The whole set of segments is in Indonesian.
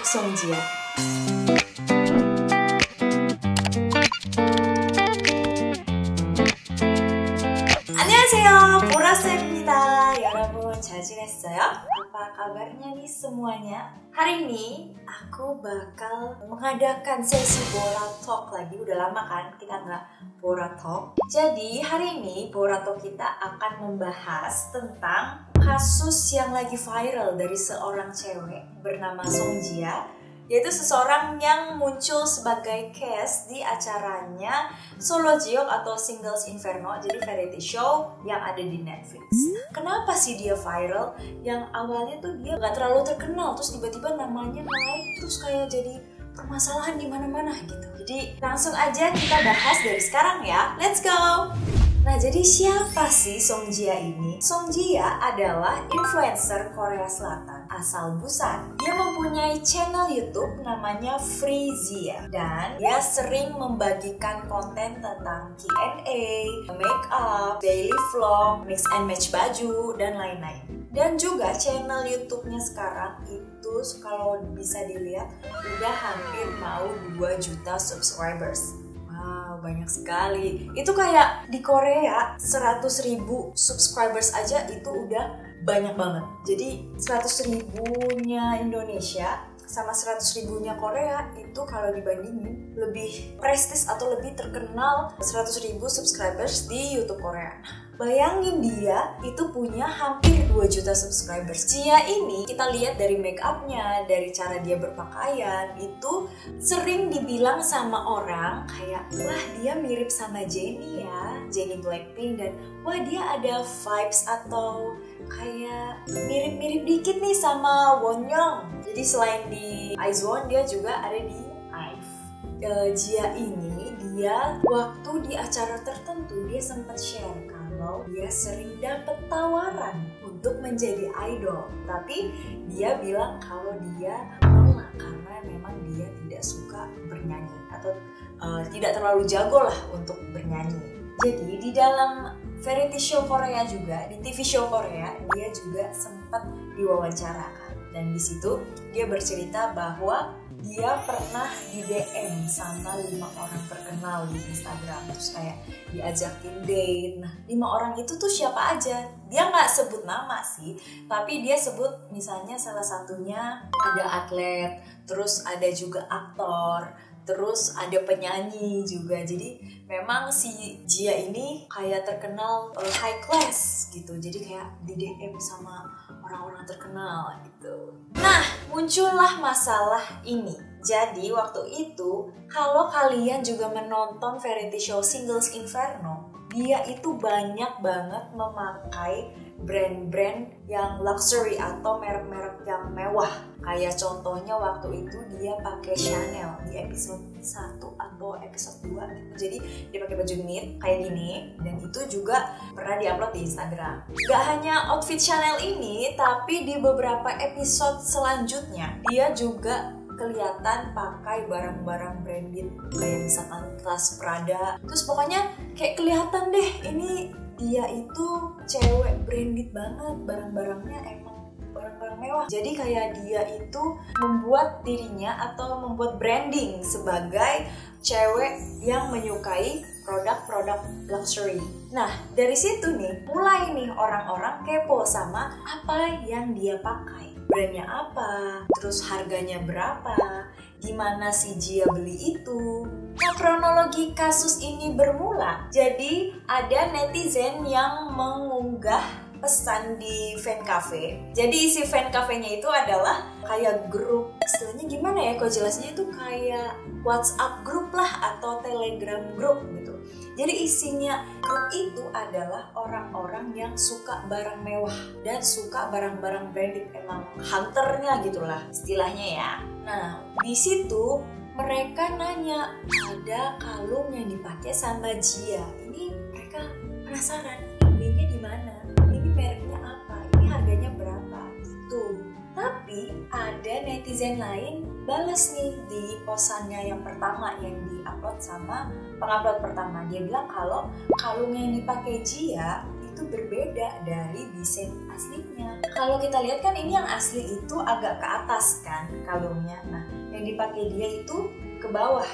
Songjia. 안녕하세요, 보라쌤입니다. 여러분 잘 지냈어요? Apa kabarnya nih semuanya? Hari ini aku bakal mengadakan sesi Bora Talk lagi. Udah lama kan kita nggak Bora Talk. Jadi hari ini Bora Talk kita akan membahas tentang kasus yang lagi viral dari seorang cewek bernama Songjia, yaitu seseorang yang muncul sebagai guest di acaranya Solo Jiok atau Singles Inferno, jadi variety show yang ada di Netflix. Kenapa sih dia viral? Yang awalnya tuh dia gak terlalu terkenal, terus tiba-tiba namanya naik, terus kayak jadi permasalahan di mana-mana gitu. Jadi langsung aja kita bahas dari sekarang ya. Let's go! Nah, jadi siapa sih Songjia ini? Songjia adalah influencer Korea Selatan asal Busan. Dia mempunyai channel YouTube namanya Freezia dan dia sering membagikan konten tentang Q&A, makeup, daily vlog, mix and match baju, dan lain-lain. Dan juga channel YouTube-nya sekarang itu kalau bisa dilihat udah hampir mau 2 juta subscribers. Wow, banyak sekali. Itu kayak di Korea 100.000 subscribers aja itu udah banyak banget. Jadi 100.000-nya Indonesia sama 100.000-nya Korea itu kalau dibandingin lebih prestis atau lebih terkenal 100.000 subscribers di YouTube Korea. Bayangin dia itu punya hampir 2 juta subscribers. Dia ini kita lihat dari make up-nya, dari cara dia berpakaian, itu sering dibilang sama orang kayak, wah dia mirip sama Jennie ya, Jennie Blackpink, dan wah dia ada vibes atau kayak mirip-mirip dikit nih sama Wonyoung. Jadi selain di IZ*ONE dia juga ada di IVE. Jia ini dia waktu di acara tertentu dia sempat share kalau dia sering dapat tawaran untuk menjadi idol, tapi dia bilang kalau dia menolak karena memang dia tidak suka bernyanyi atau tidak terlalu jago lah untuk bernyanyi. Jadi di dalam variety show Korea juga, di TV show Korea, dia juga sempat diwawancarakan dan di situ dia bercerita bahwa dia pernah di DM sama 5 orang terkenal di Instagram, terus kayak diajakin date. Nah, 5 orang itu tuh siapa aja? Dia nggak sebut nama sih, tapi dia sebut misalnya salah satunya ada atlet, terus ada juga aktor, terus ada penyanyi juga. Jadi memang si Jia ini kayak terkenal high class gitu. Jadi kayak di DM sama orang-orang terkenal gitu. Nah, muncullah masalah ini. Jadi waktu itu kalau kalian juga menonton variety show Singles Inferno, dia itu banyak banget memakai brand-brand yang luxury atau merek-merek yang mewah. Kayak contohnya waktu itu dia pakai Chanel di episode 1 atau episode 2 gitu. Jadi dia pakai baju knit kayak gini dan itu juga pernah diupload di Instagram. Gak hanya outfit Chanel ini, tapi di beberapa episode selanjutnya dia juga kelihatan pakai barang-barang branded kayak misalkan tas Prada. Terus pokoknya kayak kelihatan deh ini dia itu cewek branded banget, barang-barangnya emang barang-barang mewah. Jadi kayak dia itu membuat dirinya atau membuat branding sebagai cewek yang menyukai produk-produk luxury. Nah, dari situ nih mulai nih orang-orang kepo sama apa yang dia pakai. Brandnya apa, terus harganya berapa, gimana si Jia beli itu. Nah, kronologi kasus ini bermula, jadi ada netizen yang mengunggah pesan di fan cafe. Jadi isi fan cafe-nya itu adalah kayak grup, istilahnya gimana ya, kok jelasnya itu kayak WhatsApp grup lah atau Telegram grup gitu. Jadi isinya grup itu adalah orang-orang yang suka barang mewah dan suka barang-barang branded, emang hunternya gitulah istilahnya ya. Nah, di situ mereka nanya ada kalung yang dipakai sama Jia. Ini mereka penasaran, belinya di mana? Ini mereknya apa? Ini harganya berapa? Gitu. Tapi ada netizen lain balas nih di posannya yang pertama yang diupload sama pengupload pertama. Dia bilang kalau kalung yang dipakai Jia itu berbeda dari desain aslinya. Kalau kita lihat kan ini yang asli itu agak ke atas kan kalungnya. Nah, yang dipakai dia itu ke bawah.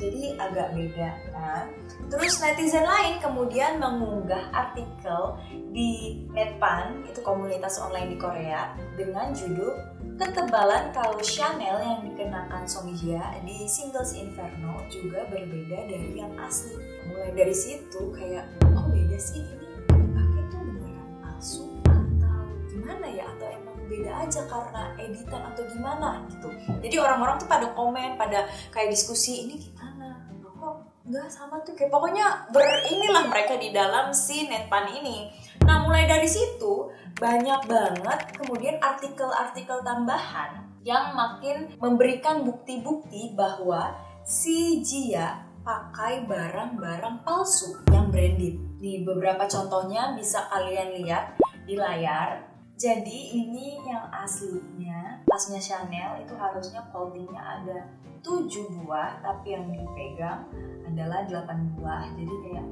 Jadi agak beda kan. Terus netizen lain kemudian mengunggah artikel di Netpan, itu komunitas online di Korea, dengan judul ketebalan kaos Chanel yang dikenakan Song Hye di Singles Inferno juga berbeda dari yang asli. Mulai dari situ kayak, oh beda sih, ini pakai tuh beneran palsu atau gimana ya, atau emang beda aja karena editan atau gimana gitu. Jadi orang-orang tuh pada komen, pada kayak diskusi, ini gimana? Kok nggak sama tuh, kayak pokoknya berinilah mereka di dalam si Netpan ini. Nah, mulai dari situ banyak banget kemudian artikel-artikel tambahan yang makin memberikan bukti-bukti bahwa si Jia pakai barang-barang palsu yang branded. Nih beberapa contohnya bisa kalian lihat di layar. Jadi ini yang aslinya, tasnya Chanel itu harusnya foldingnya ada 7 buah, tapi yang dipegang adalah 8 buah. Jadi kayak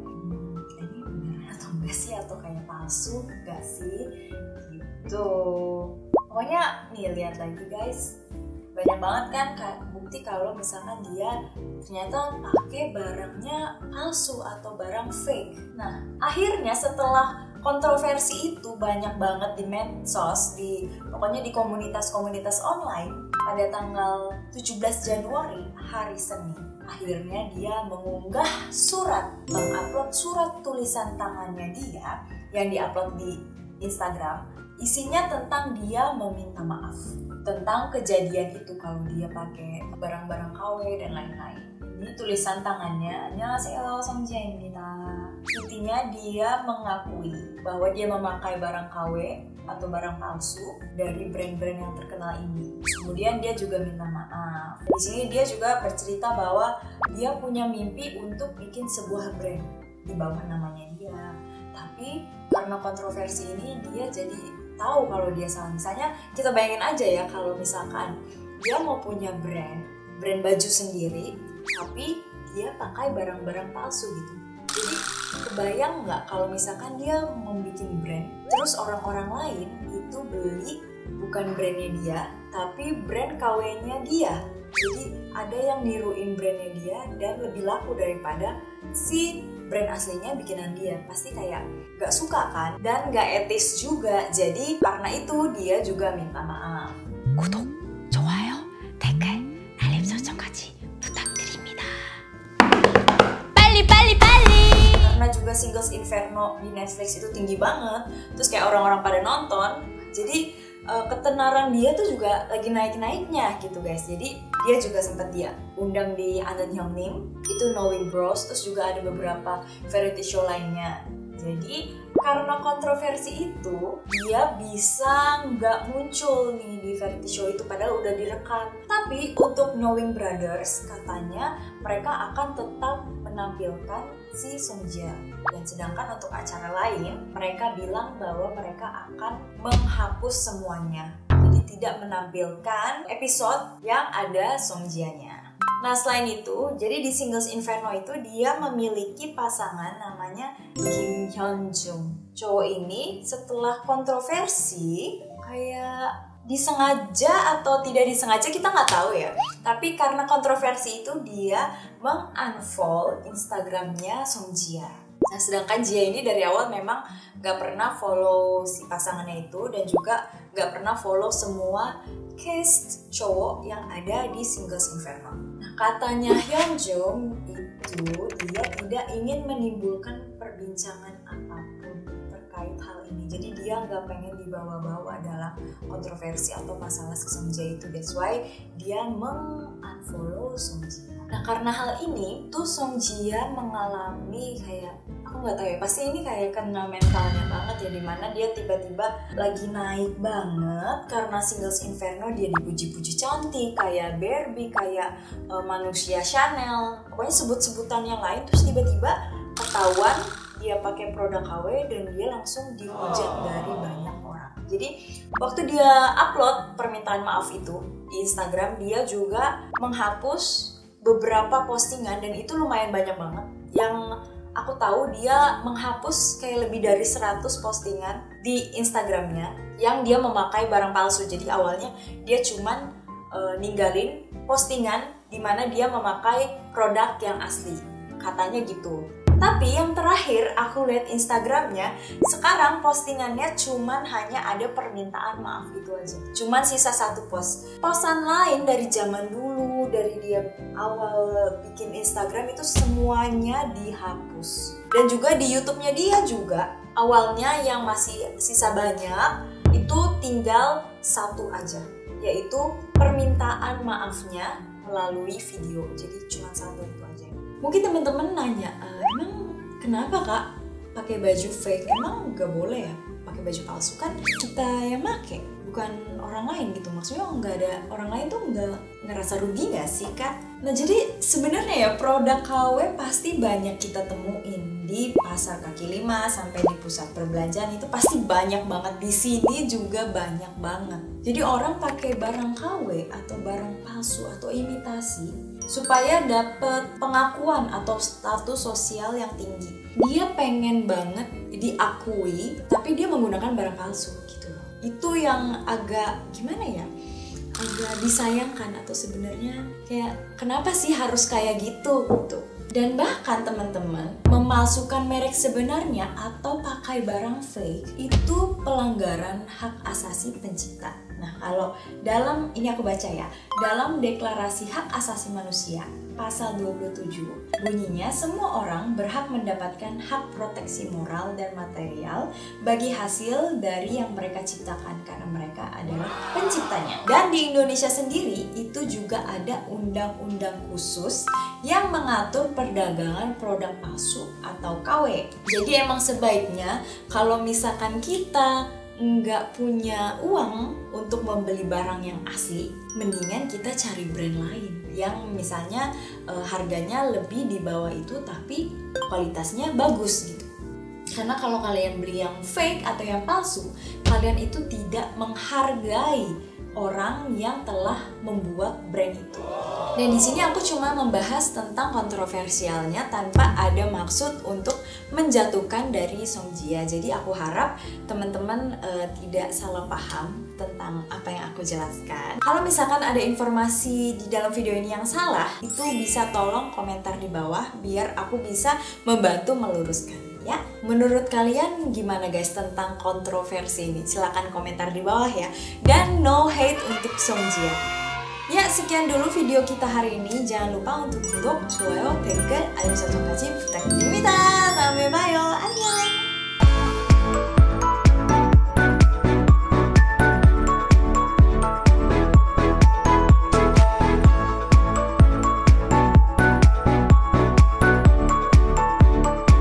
ini beneran atau enggak sih, atau kayak palsu enggak sih gitu. Pokoknya nih lihat lagi guys, banyak banget kan bukti kalau misalkan dia ternyata pakai barangnya palsu atau barang fake. Nah, akhirnya setelah kontroversi itu banyak banget di medsos, pokoknya di komunitas-komunitas online, pada tanggal 17 Januari, hari Senin, akhirnya dia mengunggah mengupload surat tulisan tangannya dia yang diupload di Instagram. Isinya tentang dia meminta maaf tentang kejadian itu kalau dia pakai barang-barang KW dan lain-lain. Ini tulisan tangannya, 안녕하세요 성지아입니다. Intinya dia mengakui bahwa dia memakai barang KW atau barang palsu dari brand-brand yang terkenal ini. Kemudian dia juga minta maaf. Di sini dia juga bercerita bahwa dia punya mimpi untuk bikin sebuah brand di bawah namanya dia. Tapi karena kontroversi ini dia jadi tahu kalau dia salah. Misalnya kita bayangin aja ya, kalau misalkan dia mau punya brand baju sendiri, tapi dia pakai barang-barang palsu gitu. Jadi kebayang nggak kalau misalkan dia membuat brand, terus orang-orang lain itu beli bukan brandnya dia, tapi brand KW-nya dia. Jadi ada yang niruin brandnya dia dan lebih laku daripada si brand aslinya bikinan dia. Pasti kayak gak suka kan, dan gak etis juga. Jadi karena itu dia juga minta maaf. 구독, 좋아요, 댓글, 알림 설정까지 부탁드립니다. 빨리. Karena juga Singles Inferno di Netflix itu tinggi banget, terus kayak orang-orang pada nonton, jadi ketenaran dia tuh juga lagi naik-naiknya gitu guys. Jadi dia juga sempat dia undang di Anan Hyungnim, itu Knowing Bros, terus juga ada beberapa variety show lainnya. Jadi karena kontroversi itu dia bisa nggak muncul nih di variety show itu, padahal udah direkam. Tapi untuk Knowing Brothers katanya mereka akan tetap menampilkan si Song Hye. Dan sedangkan untuk acara lain mereka bilang bahwa mereka akan menghapus semuanya. Jadi tidak menampilkan episode yang ada Song Hye-nya. Nah selain itu, jadi di Singles Inferno itu dia memiliki pasangan namanya Kim Hyun Jung. Cowok ini setelah kontroversi kayak disengaja atau tidak disengaja kita nggak tahu ya. Tapi karena kontroversi itu dia mengunfollow Instagramnya Song Hye. Nah sedangkan Jia ini dari awal memang gak pernah follow si pasangannya itu, dan juga gak pernah follow semua cast cowok yang ada di Singles Inferno. Nah katanya Hyunjung itu dia tidak ingin menimbulkan perbincangan apapun terkait hal ini. Jadi dia gak pengen dibawa-bawa dalam kontroversi atau masalah si Song Hye itu. That's why dia mengunfollow Song Hye. Nah karena hal ini tuh Song Hye mengalami kayak, aku nggak tahu ya, pasti ini kayak kena mentalnya banget ya, dimana dia tiba-tiba lagi naik banget karena Singles Inferno dia dipuji-puji cantik kayak Barbie, kayak manusia Chanel, pokoknya sebut-sebutan yang lain, terus tiba-tiba ketahuan dia pakai produk KW dan dia langsung dihujat dari banyak orang. Jadi waktu dia upload permintaan maaf itu di Instagram, dia juga menghapus beberapa postingan, dan itu lumayan banyak banget, yang aku tahu dia menghapus kayak lebih dari 100 postingan di Instagramnya yang dia memakai barang palsu. Jadi awalnya dia cuman ninggalin postingan di mana dia memakai produk yang asli, katanya gitu. Tapi yang terakhir aku lihat Instagramnya, sekarang postingannya cuman hanya ada permintaan maaf gitu aja. Cuman sisa 1 post. Posan lain dari zaman dulu, dari dia awal bikin Instagram itu semuanya dihapus. Dan juga di YouTube-nya dia juga, awalnya yang masih sisa banyak, itu tinggal 1 aja, yaitu permintaan maafnya melalui video. Jadi cuma 1 itu aja. Mungkin teman-teman nanya, emang kenapa kak pakai baju fake? Emang nggak boleh ya pakai baju palsu? Kan kita yang make, bukan orang lain gitu. Maksudnya nggak ada orang lain tuh nggak ngerasa rugi nggak sih kak? Nah jadi sebenarnya ya produk KW pasti banyak kita temuin di pasar kaki lima sampai di pusat perbelanjaan, itu pasti banyak banget. Di sini juga banyak banget. Jadi orang pakai barang KW atau barang palsu atau imitasi supaya dapat pengakuan atau status sosial yang tinggi. Dia pengen banget diakui, tapi dia menggunakan barang palsu gitu loh. Itu yang agak gimana ya? Agak disayangkan, atau sebenarnya kayak kenapa sih harus kayak gitu gitu. Dan bahkan teman-teman, memalsukan merek sebenarnya atau pakai barang fake itu pelanggaran hak asasi pencipta. Nah, kalau dalam, ini aku baca ya, dalam Deklarasi Hak Asasi Manusia, pasal 27, bunyinya semua orang berhak mendapatkan hak proteksi moral dan material bagi hasil dari yang mereka ciptakan karena mereka adalah penciptanya. Dan di Indonesia sendiri itu juga ada undang-undang khusus yang mengatur perdagangan produk palsu atau KW. Jadi emang sebaiknya kalau misalkan kita nggak punya uang untuk membeli barang yang asli, mendingan kita cari brand lain yang misalnya harganya lebih di bawah itu tapi kualitasnya bagus gitu. Karena kalau kalian beli yang fake atau yang palsu, kalian itu tidak menghargai orang yang telah membuat brand itu. Dan di sini aku cuma membahas tentang kontroversialnya tanpa ada maksud untuk menjatuhkan dari Songjia. Jadi aku harap teman-teman tidak salah paham tentang apa yang aku jelaskan. Kalau misalkan ada informasi di dalam video ini yang salah, itu bisa tolong komentar di bawah biar aku bisa membantu meluruskan. Ya, menurut kalian gimana guys tentang kontroversi ini? Silahkan komentar di bawah ya. Dan no hate untuk Songjia. Ya, sekian dulu video kita hari ini. Jangan lupa untuk 구독, 좋아요, 댓글, 알림 설정까지 부탁드립니다. 다음에 봐요. 안녕.